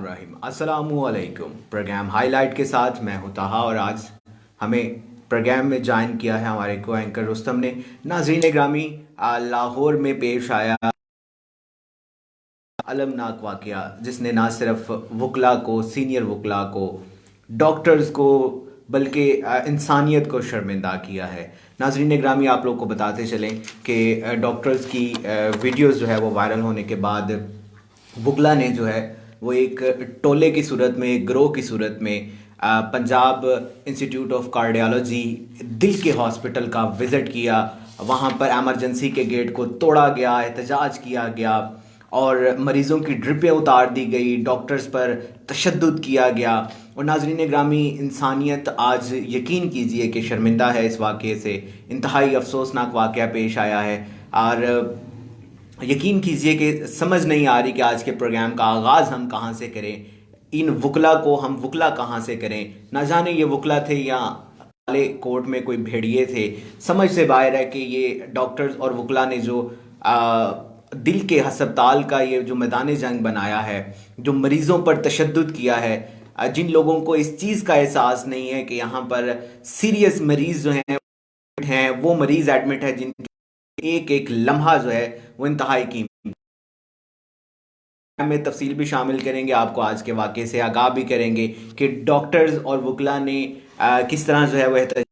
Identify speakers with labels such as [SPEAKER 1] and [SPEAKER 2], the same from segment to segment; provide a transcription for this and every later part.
[SPEAKER 1] बिस्मिल्लाहिर्रहमानिर्रहीम। अस्सलामुअलैकुम। Programme highlight के साथ मैं हूं ताहा और आज हमें प्रोग्राम में ज्वाइन किया है हमारे को एंकर रुस्तम ने। नाज़रीन ग्रामी, लाहौर में पेश आया अलमनाक वाक़या जिसने ना सिर्फ वकला को, सीनियर वकला को, डॉक्टर्स को, बल्कि इंसानियत को शर्मिंदा किया है। नाज़रीन ग्रामी, आप लोग को बताते चलें कि डॉक्टर्स की वीडियोस जो है वो वायरल होने के बाद वकला ने जो है वो एक टोले की सूरत में, एक गिरोह की सूरत में पंजाब इंस्टीट्यूट ऑफ कार्डियोलॉजी दिल के हॉस्पिटल का विज़िट किया। वहाँ पर एमरजेंसी के गेट को तोड़ा गया, एहतजाज किया गया और मरीज़ों की ड्रिपें उतार दी गई, डॉक्टर्स पर तशद्दुद किया गया। और नाज़रीन ग्रामी, इंसानियत आज यकीन कीजिए कि शर्मिंदा है इस वाक़े से। इंतहाई अफसोसनाक वाक़या पेश आया है और यकीन कीजिए कि समझ नहीं आ रही कि आज के प्रोग्राम का आगाज़ हम कहाँ से करें, इन वकला को हम वकला कहाँ से करें। ना जाने ये वकला थे या काले कोर्ट में कोई भेड़िए थे। समझ से बाहर है कि ये डॉक्टर्स और वकला ने जो दिल के हस्पताल का ये जो मैदान जंग बनाया है, जो मरीज़ों पर तशद्दुद किया है, जिन लोगों को इस चीज़ का एहसास नहीं है कि यहाँ पर सीरियस मरीज़ जो हैं वो मरीज़ एडमिट है जिनकी एक एक लम्हा जो है वो इंतहाई कीमती में तफसील भी शामिल करेंगे। आपको आज के वाक़े से आगाह भी करेंगे कि डॉक्टर्स और वकला ने किस तरह जो है वह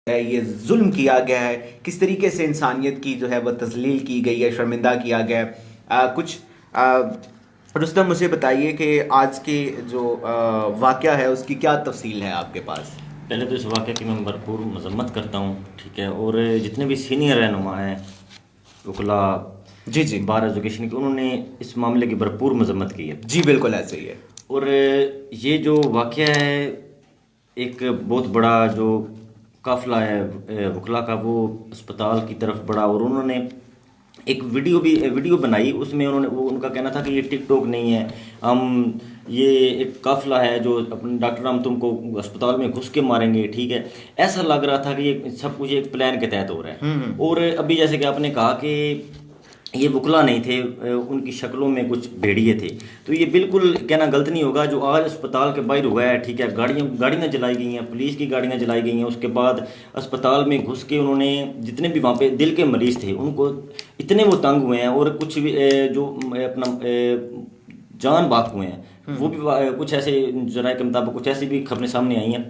[SPEAKER 1] ये जुल्म किया गया है, किस तरीके से इंसानियत की जो है वह तजलील की गई है, शर्मिंदा किया गया है। कुछ रुस्तम मुझे बताइए कि आज के जो वाक़या है उसकी क्या तफसील है आपके पास।
[SPEAKER 2] पहले तो इस वाक़े की मैं भरपूर मजम्मत करता हूँ, ठीक है। और जितने भी सीनियर रहनुमा हैं वकला
[SPEAKER 1] जी जी
[SPEAKER 2] बार एजुकेशन की, उन्होंने इस मामले की भरपूर मजम्मत की है।
[SPEAKER 1] जी बिल्कुल ऐसे ही है।
[SPEAKER 2] और ये जो वाक़या है, एक बहुत बड़ा जो काफ़िला है वकला का वो अस्पताल की तरफ बढ़ा और उन्होंने एक वीडियो बनाई। उसमें उनका कहना था कि ये टिकटॉक नहीं है, हम ये एक काफ़िला है जो अपने डॉक्टर हम तुमको अस्पताल में घुस के मारेंगे, ठीक है। ऐसा लग रहा था कि ये सब कुछ एक प्लान के तहत हो रहा है। और अभी जैसे कि आपने कहा कि ये वकला नहीं थे, उनकी शक्लों में कुछ भेड़िए थे, तो ये बिल्कुल कहना गलत नहीं होगा। जो आज अस्पताल के बाहर हुआ है, ठीक है, गाड़ियाँ जलाई गई हैं, पुलिस की गाड़ियाँ जलाई गई हैं। उसके बाद अस्पताल में घुस के उन्होंने जितने भी वहाँ पे दिल के मरीज़ थे उनको इतने वो तंग हुए हैं और कुछ भी जो अपना जान बाक हुए हैं वो भी कुछ ऐसे जराये के मुताबिक कुछ ऐसी भी खबरें सामने आई हैं।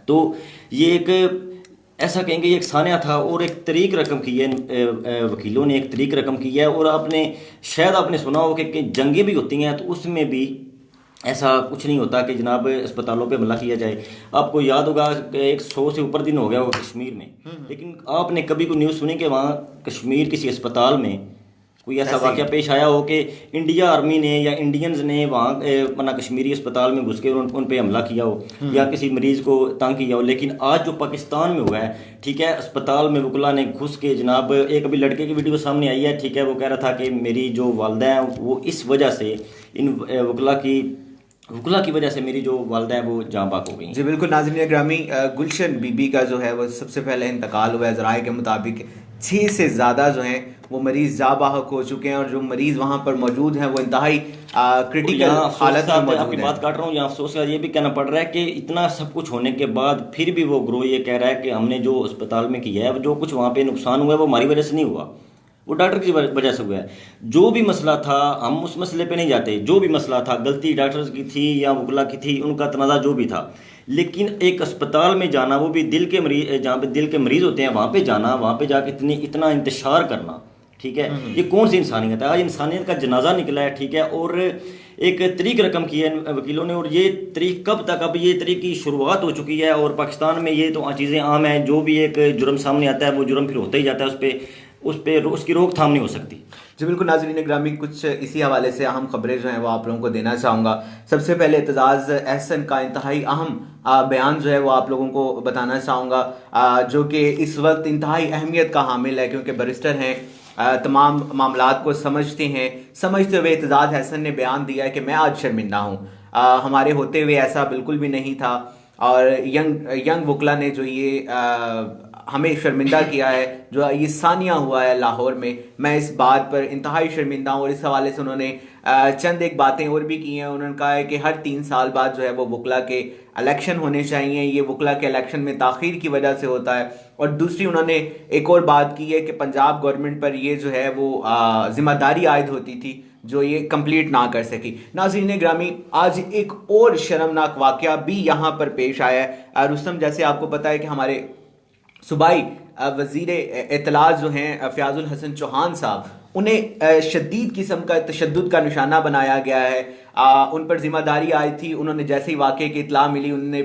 [SPEAKER 2] तो ये एक ऐसा कहेंगे ये एक सान्या था और एक तरीक रकम की है, वकीलों ने एक तरीक रकम की है। और शायद आपने सुना हो कि जंगें भी होती हैं तो उसमें भी ऐसा कुछ नहीं होता कि जनाब अस्पतालों पे हमला किया जाए। आपको याद होगा कि 100 से ऊपर दिन हो गया होगा कश्मीर में, लेकिन आपने कभी कोई न्यूज़ सुनी कि वहाँ कश्मीर किसी अस्पताल में कोई ऐसा वाक़या पेश आया हो कि इंडिया आर्मी ने या इंडियंस ने वहाँ मना कश्मीरी अस्पताल में घुस के उन पे हमला किया हो या किसी मरीज़ को तंग किया हो। लेकिन आज जो पाकिस्तान में हुआ है, ठीक है, अस्पताल में वकला ने घुस के जनाब एक अभी लड़के की वीडियो सामने आई है, ठीक है, वो कह रहा था कि मेरी जो वालदा है वो इस वजह से इन वकला की वजह से मेरी जो वालदा है वो जाँ बाक हो गई।
[SPEAKER 1] जी बिल्कुल। नाज़रीन ग्रामी, गुलशन बीबी का जो है वो सबसे पहले इंतकाल हुआ है। ज़राए के मुताबिक 6 से ज़्यादा जो हैं वो मरीज़ जा बाहक हो चुके हैं और जो मरीज़ वहाँ पर मौजूद हैं वो इंतहाई क्रिटिकल हालत में मौजूद
[SPEAKER 2] आपकी बात काट रहा हूँ। यहाँ अफसोस का ये भी कहना पड़ रहा है कि इतना सब कुछ होने के बाद फिर भी वो ग्रोह ये कह रहा है कि हमने जो अस्पताल में किया है, जो कुछ वहाँ पे नुकसान हुआ है वो हमारी वजह से नहीं हुआ, वो डॉक्टर की वजह से हुआ है। जो भी मसला था, हम उस मसले पे नहीं जाते, जो भी मसला था गलती डॉक्टर्स की थी या वकला की थी, उनका तनाज़ा जो भी था, लेकिन एक अस्पताल में जाना, वो भी दिल के मरीज, जहाँ पे दिल के मरीज़ होते हैं वहाँ पे जाना, वहाँ पे जाके इतना इंतशार करना, ठीक है, ये कौन सी इंसानियत है। आज इंसानियत का जनाजा निकला है, ठीक है। और एक तरीक रकम की है वकीलों ने, और ये तरीक कब तक, अब ये तरीक की शुरुआत हो चुकी है और पाकिस्तान में ये तो चीज़ें आम हैं। जो भी एक जुर्म सामने आता है वो जुर्म फिर होता ही जाता है, उसकी रोकथाम नहीं हो सकती।
[SPEAKER 1] जी बिल्कुल। नाज़रीन ग्रामी, कुछ इसी हवाले से अहम खबरें जो हैं वो आप लोगों को देना चाहूँगा। सबसे पहले एतजाज़ अहसन का इंतहाई अहम बयान जो है वो आप लोगों को बताना चाहूँगा, जो कि इस वक्त इंतहाई अहमियत का हामिल है क्योंकि बैरिस्टर हैं, तमाम मामलात को समझते हैं। समझते हुए एतजाज़ अहसन ने बयान दिया है कि मैं आज शर्मिंदा हूँ, हमारे होते हुए ऐसा बिल्कुल भी नहीं था। और यंग वकला ने जो ये हमें शर्मिंदा किया है, जो ये सानिया हुआ है लाहौर में। मैं इस बात पर इंतहाई शर्मिंदा हूँ। और इस हवाले से उन्होंने चंद एक बातें और भी की हैं। उन्होंने कहा है कि हर 3 साल बाद जो है वो वकला के इलेक्शन होने चाहिए, ये वकला के इलेक्शन में ताख़ीर की वजह से होता है। और दूसरी उन्होंने एक और बात की है कि पंजाब गवर्नमेंट पर ये जो है वो जिम्मेदारी आयद होती थी जो ये कंप्लीट ना कर सकी। नाज़रीन ग्रामी, आज एक और शर्मनाक वाक़या भी यहाँ पर पेश आया है। रुस्तम, जैसे आपको पता है कि हमारे सूबाई वज़ीर इत्तलात जो हैं फ़याज़ुल हसन चौहान साहब, उन्हें शदीद किस्म का तशद्दुद का निशाना बनाया गया है। उन पर जिम्मेदारी आई थी। उन्होंने जैसे ही वाक़े की इत्तला मिली, उन्होंने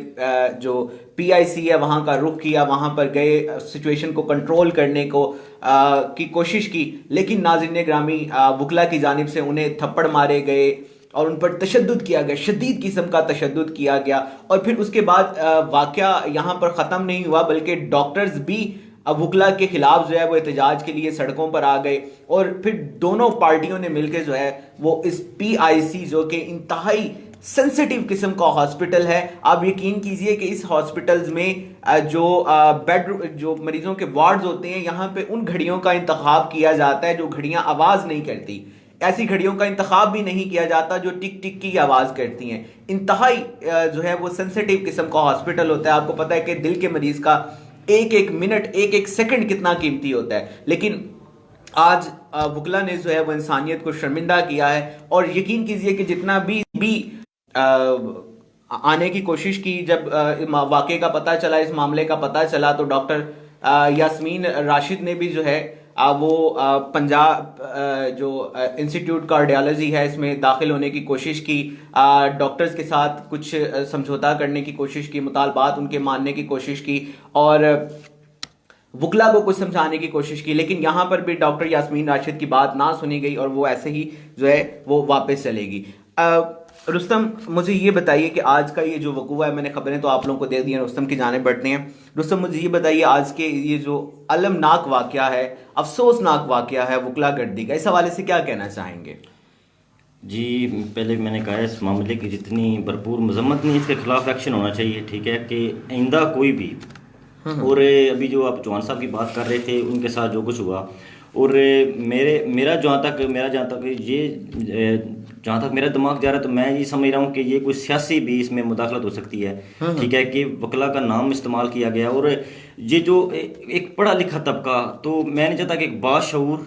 [SPEAKER 1] जो PIC है वहाँ का रुख किया, वहाँ पर गए, सिचुएशन को कंट्रोल करने को की कोशिश की। लेकिन नाज़रीन ग्रामी, वकला की जानिब से उन्हें थप्पड़ मारे गए और उन पर तशद्दुद किया गया, शदीद किस्म का तशद्दुद किया गया। और फिर उसके बाद वाक़या यहाँ पर ख़त्म नहीं हुआ, बल्कि डॉक्टर्स भी अब वकला के खिलाफ जो है वो एहतजाज के लिए सड़कों पर आ गए। और फिर दोनों पार्टियों ने मिलकर जो है वो इस PIC, जो कि इंतहाई सेंसिटिव किस्म का हॉस्पिटल है, आप यकीन कीजिए कि इस हॉस्पिटल्स में जो बेड, जो मरीजों के वार्ड्स होते हैं, यहाँ पे उन घड़ियों का इंतखाब किया जाता है जो घड़ियाँ आवाज़ नहीं करती। ऐसी घड़ियों का इंतखाब भी नहीं किया जाता जो टिक टिक की आवाज़ करती हैं। इंतहाई जो है वो सेंसिटिव किस्म का हॉस्पिटल होता है। आपको पता है कि दिल के मरीज़ का एक एक मिनट, एक एक सेकंड कितना कीमती होता है। लेकिन आज वकला ने जो है वो इंसानियत को शर्मिंदा किया है। और यकीन कीजिए कि जितना भी आने की कोशिश की, जब वाक़े का पता चला, इस मामले का पता चला, तो डॉक्टर यास्मीन राशिद ने भी जो है वो पंजाब जो इंस्टीट्यूट कार्डियोलॉजी है इसमें दाखिल होने की कोशिश की। डॉक्टर्स के साथ कुछ समझौता करने की कोशिश की, मुतालबात उनके मानने की कोशिश की और वकला को कुछ समझाने की कोशिश की। लेकिन यहाँ पर भी डॉक्टर यास्मीन राशिद की बात ना सुनी गई और वो ऐसे ही जो है वो वापस चलेगी। रुस्तम, मुझे ये बताइए कि आज का ये जो वकूआ है, मैंने खबरें तो आप लोगों को दे दी हैं, रुस्तम की जानिब बढ़ते हैं। रुस्तम, मुझे ये बताइए, आज के ये जो अलमनाक वाक़या है, अफसोसनाक वाक़या है वकला गर्दी का, इस हवाले से क्या कहना चाहेंगे?
[SPEAKER 2] जी, पहले मैंने कहा इस मामले की जितनी भरपूर मजम्मत नहीं, इसके खिलाफ एक्शन होना चाहिए, ठीक है, कि आइंदा कोई भी। और अभी जो आप चौहान साहब की बात कर रहे थे, उनके साथ जो कुछ हुआ, और मेरा जहाँ तक मेरा दिमाग जा रहा है, तो मैं ये समझ रहा हूँ कि ये कोई सियासी भी इसमें मुदाखलत हो सकती है, ठीक है, कि वकला का नाम इस्तेमाल किया गया। और ये जो एक पढ़ा लिखा तबका, तो मैं नहीं चाहता कि एक बाशऊर,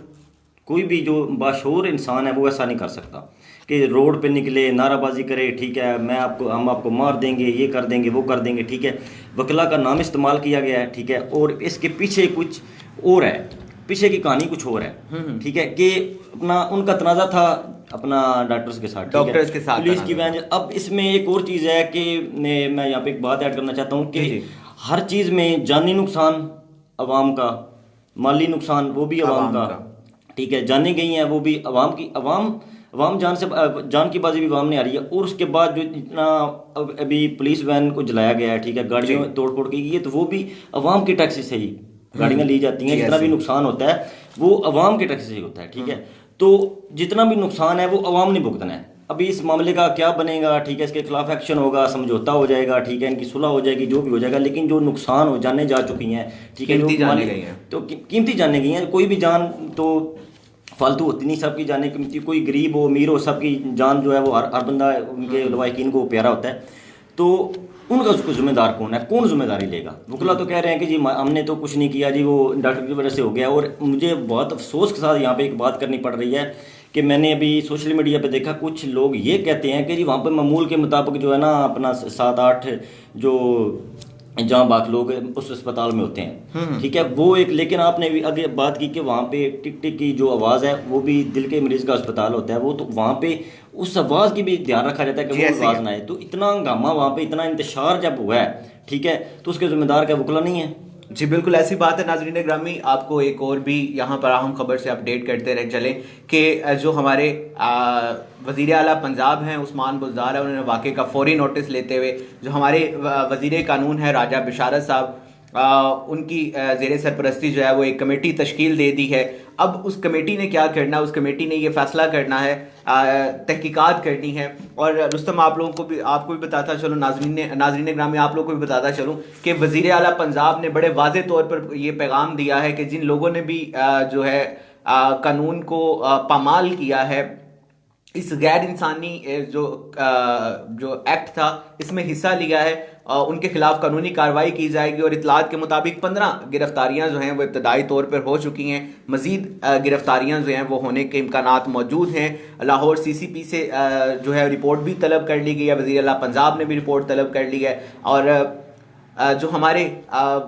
[SPEAKER 2] कोई भी जो बाशऊर इंसान है वो ऐसा नहीं कर सकता कि रोड पे निकले, नाराबाजी करे, ठीक है, हम आपको मार देंगे, ये कर देंगे, वो कर देंगे, ठीक है। वकला का नाम इस्तेमाल किया गया है, ठीक है, और इसके पीछे कुछ और है, पीछे की कहानी कुछ और है, ठीक है, कि अपना उनका तनाज़ा था अपना डॉक्टर्स के साथ, पुलिस की वजह। अब इसमें एक और चीज़ है कि मैं यहाँ पे एक बात ऐड करना चाहता हूँ कि हर चीज़ में जानी नुकसान अवाम का, माली नुकसान वो भी अवाम का, ठीक है, जाने गई हैं वो भी अवाम की, अवाम जान की बाजी भी अवाम ने आ रही है। और उसके बाद जो इतना अभी पुलिस वैन को जलाया गया है, ठीक है, गाड़ियों में तोड़ फोड़ की गई है, तो वो भी अवाम की टैक्स से ही गाड़ियाँ ली जाती हैं। जितना भी नुकसान होता है वो अवाम के टैक्स से ही होता है, ठीक है। तो जितना भी नुकसान है वो अवाम ने भुगतना है। अभी इस मामले का क्या बनेगा, ठीक है, इसके खिलाफ एक्शन होगा, समझौता हो जाएगा, ठीक है, इनकी सुलह हो जाएगी, जो भी हो जाएगा, लेकिन जो नुकसान हो जाने जा चुकी हैं, ठीक है, तो कीमती जाने गई हैं। कोई भी जान तो फालतू होती नहीं, सबकी जाने कीमती, कोई गरीब हो अमीर हो, सबकी जान जो है वो हर बंदा, उनके लवाहिकीन को प्यारा होता है। तो उनका उसको जिम्मेदार कौन है, कौन जिम्मेदारी लेगा? वकला तो कह रहे हैं कि जी हमने तो कुछ नहीं किया जी, वो डॉक्टर की वजह से हो गया। और मुझे बहुत अफसोस के साथ यहाँ पे एक बात करनी पड़ रही है कि मैंने अभी सोशल मीडिया पे देखा, कुछ लोग ये कहते हैं कि जी वहाँ पे मामूल के मुताबिक जो है ना अपना 7-8 जो जहाँ बात लोग उस अस्पताल में होते हैं, ठीक है, वो एक। लेकिन आपने भी आगे बात की कि वहाँ पे टिक टिक की जो आवाज़ है वो भी दिल के मरीज़ का अस्पताल होता है, वो तो वहाँ पे उस आवाज़ की भी ध्यान रखा जाता है कि वो आवाज़ ना आए। तो इतना हंगामा वहाँ पे, इतना इंतशार जब हुआ है, ठीक है, तो उसके जिम्मेदार क्या वकला नहीं है?
[SPEAKER 1] जी बिल्कुल ऐसी बात है। नाज़रीन ग्रामी, आपको एक और भी यहाँ पर अहम खबर से अपडेट करते रह चलें कि जो हमारे वज़ीर आला पंजाब हैं उस्मान बुज़दार है, उन्होंने वाक़े का फौरी नोटिस लेते हुए जो हमारे वज़ीर कानून है राजा बिशारत साहब, उनकी ज़ेर सरपरस्ती जो है वो एक कमेटी तश्कील दे दी है। अब उस कमेटी ने क्या करना है, उस कमेटी ने ये फैसला करना है, तहकीकात करनी है। और रुस्तम आपको भी बताता चलूँ, नाज़रीन ग्रामी आप लोगों को भी बताता चलूँ कि वज़ीर आला पंजाब ने बड़े वाज़े तौर पर ये पैगाम दिया है कि जिन लोगों ने भी जो है कानून को पामाल किया है, इस गैर इंसानी जो एक्ट था इसमें हिस्सा लिया है, उनके खिलाफ कानूनी कार्रवाई की जाएगी। और इतलात के मुताबिक 15 गिरफ्तारियां जो हैं वो इब्तदाई तौर पर हो चुकी हैं। मजीद गिरफ्तारियां जो हैं वो होने के इम्कानात मौजूद हैं। लाहौर CCP से जो है रिपोर्ट भी तलब कर ली गई है, वज़ीर आला पंजाब ने भी रिपोर्ट तलब कर ली है। और जो हमारे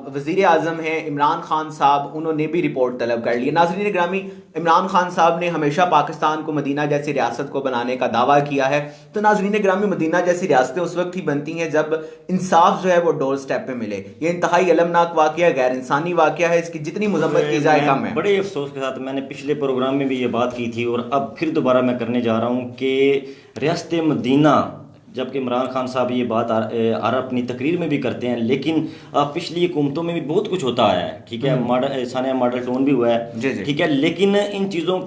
[SPEAKER 1] वज़ीर आज़म हैं इमरान खान साहब, उन्होंने भी रिपोर्ट तलब कर ली है। नाज़रीन ग्रामी, इमरान खान साहब ने हमेशा पाकिस्तान को मदीना जैसी रियासत को बनाने का दावा किया है। तो नाज़रीन ग्रामी, मदीना जैसी रियासतें उस वक्त ही बनती हैं जब इंसाफ जो है वो डोर स्टेप पे मिले। ये इंतहाई अलमनाक वाक़या, गैर इंसानी वाक़या है, इसकी जितनी मजम्मत की जाए कम है।
[SPEAKER 2] बड़े अफसोस के साथ मैंने पिछले प्रोग्राम में भी ये बात की थी और अब फिर दोबारा मैं करने जा रहा हूँ कि रियासत मदीना, जबकि इमरान खान साहब ये बात अपनी तकरीर में भी करते हैं, लेकिन पिछली हुकूमतों में भी बहुत कुछ होता है, ठीक है, सानिया मॉडल टाउन भी हुआ है, ठीक है, लेकिन इन चीज़ों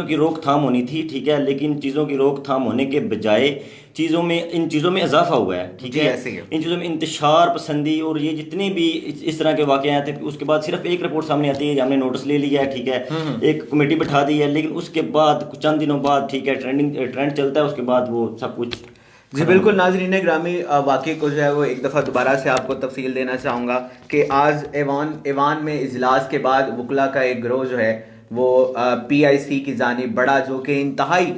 [SPEAKER 2] की रोकथाम होनी थी, ठीक है, लेकिन चीज़ों की रोकथाम होने के बजाय इन चीज़ों में इजाफा हुआ है, ठीक है, इन चीज़ों में इंतशार पसंदी और ये जितने भी इस तरह के वाक़े आए थे, उसके बाद सिर्फ एक रिपोर्ट सामने आती है, हमने नोटिस ले लिया है, ठीक है, एक कमेटी बैठा दी है, लेकिन उसके बाद चंद दिनों बाद, ठीक है, ट्रेंड चलता है, उसके बाद वो सब कुछ।
[SPEAKER 1] जी बिल्कुल नाज़रीन ग्रामी, वाक़े को जो है वो एक दफ़ा दोबारा से आपको तफसील देना चाहूँगा कि आज ऐवान में इजलास के बाद वकला का एक गिरोह जो है वो PIC की जानिब बढ़ा, जो कि इंतहाई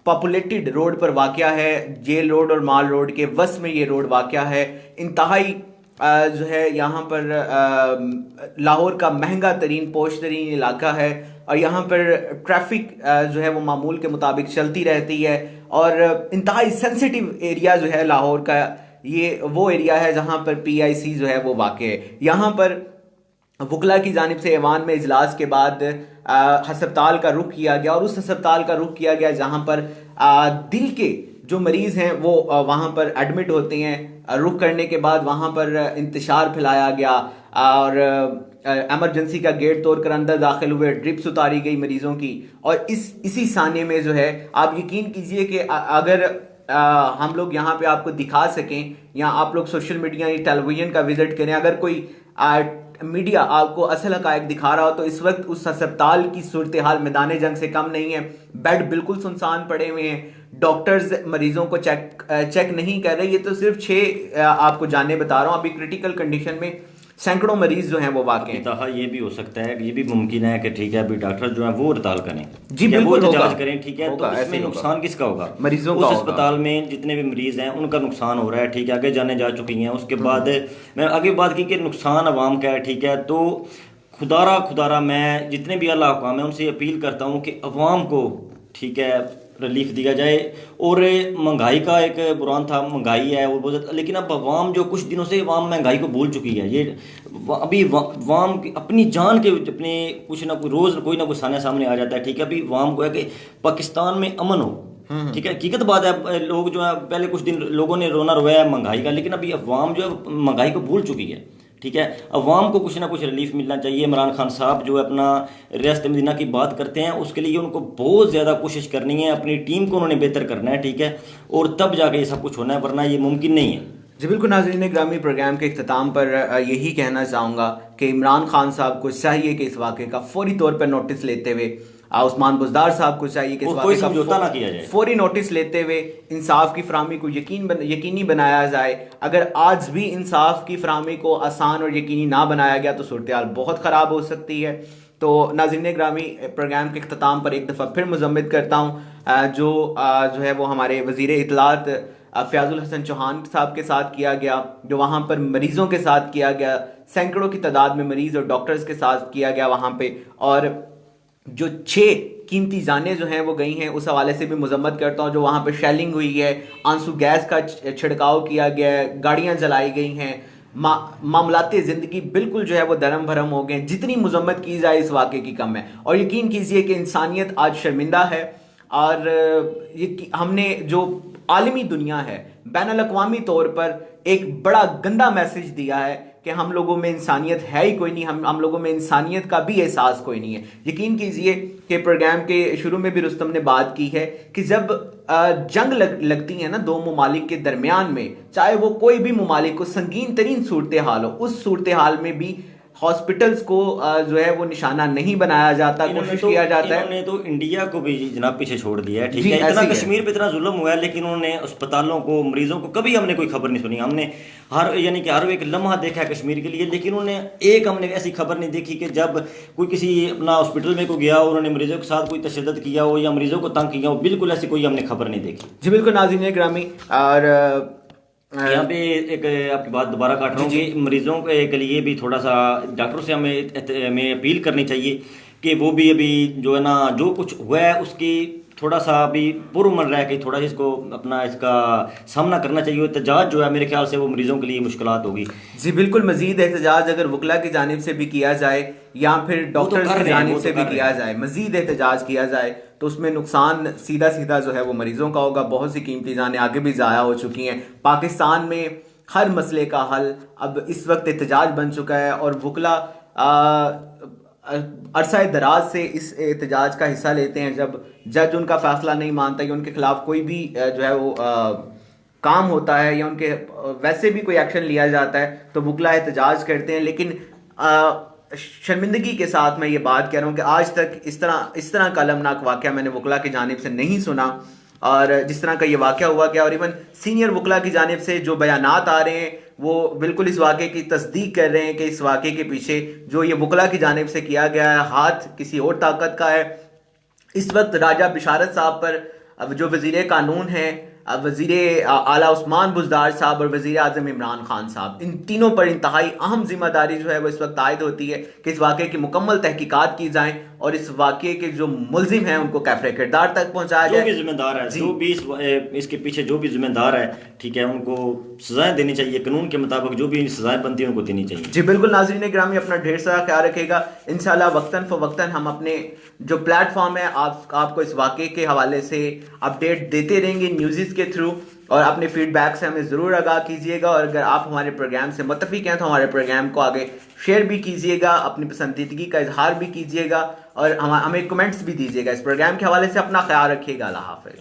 [SPEAKER 1] पॉपुलेटेड रोड पर वाक़या है। जेल रोड और माल रोड के वस में ये रोड वाक़या है। इंतहाई जो है यहाँ पर लाहौर का महंगा तरीन पोश तरीन इलाका है और यहाँ पर ट्रैफिक जो है वो मामूल के मुताबिक चलती रहती है। और इंतहाई सेंसिटिव एरिया जो है लाहौर का, ये वो एरिया है जहाँ पर PIC जो है वो वाक़ है। यहाँ पर वकला की जानिब से ऐवान में इजलास के बाद हस्पताल का रुख किया गया और उस हस्पताल का रुख किया गया जहाँ पर दिल के जो मरीज़ हैं वो वहाँ पर एडमिट होते हैं। रुख करने के बाद वहाँ पर इंतशार फैलाया गया और एमरजेंसी का गेट तोड़कर अंदर दाखिल हुए, ड्रिप्स उतारी गई मरीजों की। और इसी साने में जो है आप यकीन कीजिए कि अगर हम लोग यहाँ पे आपको दिखा सकें या आप लोग सोशल मीडिया या टेलीविजन का विजिट करें, अगर कोई मीडिया आपको असल हकायक दिखा रहा हो तो इस वक्त उस अस्पताल की सूरत हाल मैदान जंग से कम नहीं है। बेड बिल्कुल सुनसान पड़े हुए हैं, डॉक्टर्स मरीजों को चेक नहीं कर रहे। ये तो सिर्फ 6 आपको जाने बता रहा हूँ। अभी क्रिटिकल कंडीशन में सैकड़ों मरीज जो हैं वो वाक़ हैं।
[SPEAKER 2] ये भी हो सकता है, ये भी मुमकिन है कि ठीक है अभी डॉक्टर जो है वो हड़ताल करें,
[SPEAKER 1] जी बिल्कुल
[SPEAKER 2] वो जांच करें, ठीक है, तो इसमें नुकसान किसका होगा?
[SPEAKER 1] मरीजों
[SPEAKER 2] का। उस अस्पताल में जितने भी मरीज हैं उनका नुकसान हो रहा है, ठीक है, आगे जाने जा चुकी हैं। उसके बाद मैं आगे बात की कि नुकसान अवाम का है, ठीक है, तो खुदारा मैं जितने भी आला हुकाम है उनसे अपील करता हूँ कि अवाम को, ठीक है, रिलीफ दिया जाए। और महंगाई का एक बुरान था, महंगाई है वो बहुत, लेकिन अब अवाम जो कुछ दिनों से अवाम महंगाई को भूल चुकी है। ये अभी अवाम अपनी जान के अपने कुछ ना कुछ रोज़ कोई ना कुछ सामने आ जाता है, ठीक है। अभी अवाम को है कि पाकिस्तान में अमन हो, ठीक है, हकीकत बात है। लोग जो है पहले कुछ दिन लोगों ने रोना रोया है महंगाई का, लेकिन अभी अवाम जो है महंगाई को भूल चुकी है, ठीक है। अवाम को कुछ ना कुछ रिलीफ मिलना चाहिए। इमरान खान साहब जो है अपना रियासत मदीना की बात करते हैं, उसके लिए उनको बहुत ज़्यादा कोशिश करनी है, अपनी टीम को उन्होंने बेहतर करना है, ठीक है, और तब जाके ये सब कुछ होना है, वरना ये मुमकिन नहीं है।
[SPEAKER 1] जी बिल्कुल नाज़रीन ग्रामी, प्रोग्राम के इख्तिताम पर यही कहना चाहूँगा कि इमरान खान साहब को चाहिए कि इस वाक़े का फौरी तौर पर नोटिस लेते हुए उस्मान बुज़दार साहब को चाहिए कि इस वाक़े का
[SPEAKER 2] समझौता ना किया जाए,
[SPEAKER 1] फौरी नोटिस लेते हुए इंसाफ की फराहमी को यकीनी बनाया जाए। अगर आज भी इंसाफ की फराहमी को आसान और यकीनी ना बनाया गया तो सूरत हाल बहुत ख़राब हो सकती है। तो नाज़रीन ग्रामी, प्रोग्राम के इख्तिताम पर एक दफ़ा फिर मुज़म्मित करता हूँ जो है वो हमारे वज़ीर इत्तलात फ़याज़ुल हसन चौहान साहब के साथ किया गया, जो वहाँ पर मरीज़ों के साथ किया गया, सैकड़ों की तादाद में मरीज़ और डॉक्टर्स के साथ किया गया वहाँ पे, और जो 6 कीमती जानें जो हैं वो गई हैं, उस हवाले से भी मुज़म्मत करता हूँ। जो वहाँ पर शेलिंग हुई है, आंसू गैस का छिड़काव किया गया है, गाड़ियाँ जलाई गई हैं, मामलाते ज़िंदगी बिल्कुल जो है वो दरम भरम हो गए। जितनी मुज़म्मत की जाए इस वाक़े की कम है। और यकीन कीजिए कि इंसानियत आज शर्मिंदा है और ये हमने जो आलमी दुनिया है, बैनुल अक़वामी तौर पर एक बड़ा गंदा मैसेज दिया है कि हम लोगों में इंसानियत है ही कोई नहीं, हम लोगों में इंसानियत का भी एहसास कोई नहीं है। यकीन कीजिए कि प्रोग्राम के शुरू में भी रुस्तम ने बात की है कि जब जंग लगती है ना दो ममालिक के दरमियान में, चाहे वो कोई भी ममालिक को संगीन तरीन सूरत हाल हो, उस सूरत हाल में भी हॉस्पिटल्स को जो है वो निशाना नहीं बनाया जाता, कोशिश किया जाता है।
[SPEAKER 2] इन्होंने तो इंडिया को भी जनाब पीछे छोड़ दिया है, ठीक
[SPEAKER 1] जी,
[SPEAKER 2] है। इतना
[SPEAKER 1] ऐसे ही है।
[SPEAKER 2] कश्मीर पे इतना जुल्म हुआ है, लेकिन उन्होंने अस्पतालों को, मरीजों को कभी हमने कोई खबर नहीं सुनी। हमने यानी कि हर एक लम्हा देखा है कश्मीर के लिए, लेकिन उन्होंने एक हमने ऐसी खबर नहीं देखी कि जब कोई किसी अपना हॉस्पिटल में को गया हो, उन्होंने मरीजों के साथ कोई तशद्दुद किया हो या मरीजों को तंग किया हो, बिल्कुल ऐसी कोई हमने खबर नहीं देखी।
[SPEAKER 1] जी बिल्कुल नाज़रीन ग्रामी, और
[SPEAKER 2] यहाँ पे एक आपकी बात दोबारा काट रहा हूँ कि मरीजों के लिए भी थोड़ा सा डॉक्टरों से हमें अपील करनी चाहिए कि वो भी अभी जो है ना, जो कुछ हुआ है उसकी थोड़ा सा अभी पुरअमल रह के थोड़ा इसको अपना इसका सामना करना चाहिए। एहतजाज जो है मेरे ख्याल से वो मरीजों के लिए मुश्किलात होगी।
[SPEAKER 1] जी बिल्कुल, मजीद एहतजाज अगर वकला की जानिब से भी किया जाए या फिर डॉक्टर्स की जानिब से भी किया जाए, मजीद एहतजाज किया जाए, तो उसमें नुकसान सीधा सीधा जो है वो मरीजों का होगा। बहुत सी कीमती जानें आगे भी ज़ाया हो चुकी हैं। पाकिस्तान में हर मसले का हल अब इस वक्त एहतजाज बन चुका है, और वकला अरसा दराज से इस एहतजाज का हिस्सा लेते हैं। जब जज उनका फैसला नहीं मानता या उनके खिलाफ कोई भी जो है वो काम होता है या उनके वैसे भी कोई एक्शन लिया जाता है, तो वकला एहतजाज करते हैं। लेकिन शर्मिंदगी के साथ मैं ये बात कह रहा हूँ कि आज तक इस तरह का अलमनाक वाक़या मैंने वकला की जानिब से नहीं सुना, और जिस तरह का ये वाक़या हुआ क्या, और इवन सीनियर वकला की जानिब से जो बयानात आ रहे हैं वो बिल्कुल इस वाक़े की तस्दीक कर रहे हैं कि इस वाक़े के पीछे जो ये वकला की जानिब से किया गया है, हाथ किसी और ताकत का है। इस वक्त राजा बिशारत साहब पर अब जो वज़ीर कानून है, वज़ीर आला उस्मान बुज़दार साहब और वज़ीर आज़म इमरान खान साहब, इन तीनों पर इंतहाई अहम जिम्मेदारी जो है वो इस वक्त आयद होती है कि इस वाक़े की मुकम्मल तहकीकात की जाएं और इस वाक़े के जो मुलजिम हैं उनको कैफ़रे किरदार तक पहुँचाया जाए।
[SPEAKER 2] जो भी जिम्मेदार है, जो भी इसके पीछे जो भी जिम्मेदार है, ठीक है, उनको सजाएं देनी चाहिए कानून के मुताबिक। जो भी सजाएं बनती हैं उनको देनी चाहिए। जी
[SPEAKER 1] बिल्कुल नाज़रीन ग्रामी, अपना ढेर सारा ख्याल रखिएगा। इंशाल्लाह वक्तन फ़वक्तन हम अपने जो प्लेटफॉर्म है आपको इस वाक़े के हवाले से अपडेट देते रहेंगे न्यूज़ के थ्रू, और अपने फीडबैक से हमें ज़रूर आगाह कीजिएगा। और अगर आप हमारे प्रोग्राम से मुत्तफ़िक हैं तो हमारे प्रोग्राम को आगे शेयर भी कीजिएगा, अपनी पसंदीदगी का इजहार भी कीजिएगा, और हमें कमेंट्स भी दीजिएगा इस प्रोग्राम के हवाले से। अपना ख्याल रखिएगा। अल्लाह हाफ़िज़।